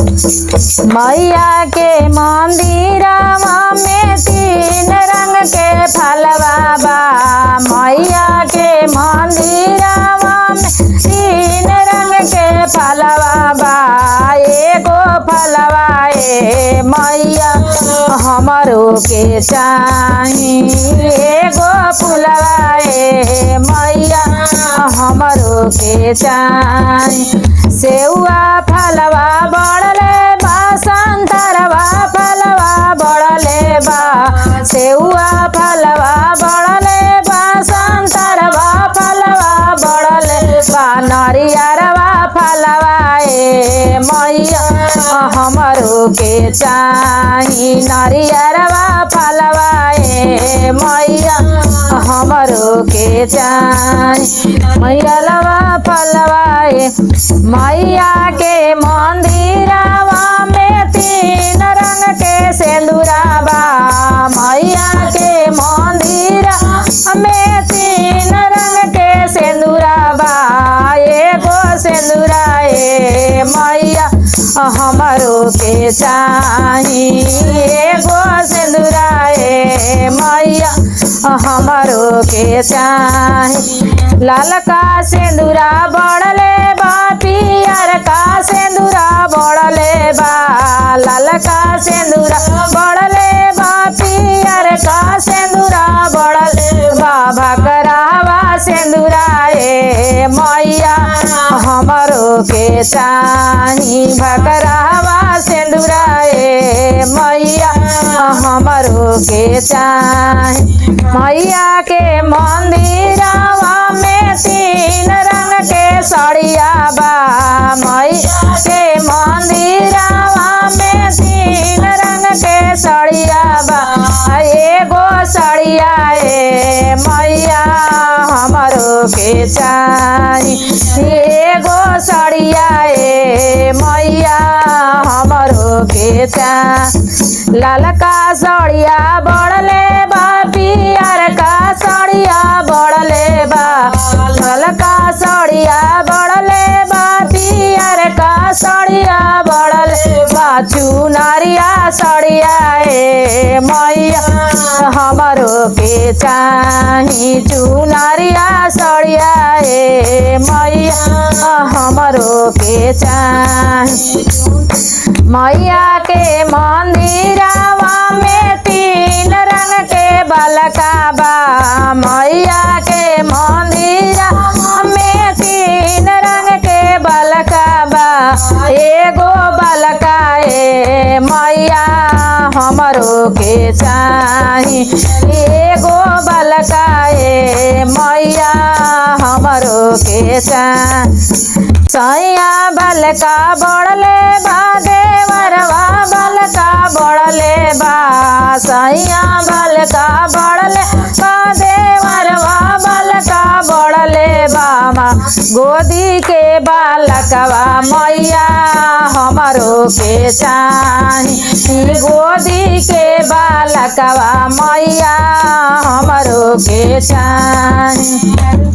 मैया के मंदिरवा में तीन रंग के फलवा बा। मैया के मंदिरवा में तीन रंग के फलवा बा। एगो फलवा ए मैया हमरो के चाही, एगो फुलवा ए मैया हमरो के चाही। सेउआ फलवा बढ़ले बा, संतरवा फलवा बढ़ले बा। सेउआ फलवा बढ़ले बा, संतरवा फलवा बढ़ले बा। नरियरवा फलवा ए मैया हमरो के चाही, नरियरवा फलवा ए मैया हमरो के चाही। मैयलवा फलवा ए मैया के मंदिरवा में तीन रंग के सिंदूरा बा। मैया के मंदिर में तीन रंग के सिंदूरा बा। एगो सिंदूरा ए मैया हमरो के चाही, एगो सिंदूरा ए मैया हमरो के चाही। लालका सिंदूरा बढ़ले बा, पियर का सिंदूरा बढ़ले बा। लालका सिंदूरा बढ़ले बा, पियर का सिंदूरा बढ़ले बा। भकरावा सिंदूरा ए मैया हमरो के चाही, भकरावा सिंदूरा ए मैया हमरो के चाही। मैया के मंदिरवा में तीन रंग के साड़िया बा। मैया के मंदिरवा में तीन रंग के साड़िया बा। एगो साड़िया ए मैया हमरो के चाही, एगो साड़िया ए मैया हमरो के चाही। लालका साड़िया बढ़ले बा, पियर का साड़िया बढ़ले बा। लालका साड़िया बढ़ले बा, पियर का साड़िया बढ़ले बा। चुनरिया साड़िया ए मैया हमरो के चाही, चुनरिया साड़िया ए मैया हमरो के चाही। मैया के मंदिरवा में तीन रंग के बलका बा। मैया के मंदिरवा में तीन रंग के बलका बा। एगो बलका ए मैया हमरो के चाही, एगो बलका ए मैया हमरो के चाही। सैया बलका बढ़ले बा, देवरवा बलका बढ़ले बा। सैया बलका बढ़ले बा, देवरवा बलका बढ़ले बा। गोदी के बालकवा मैया हमरो के चाही, गोदी के बालकवा मैया हमरो के चाही।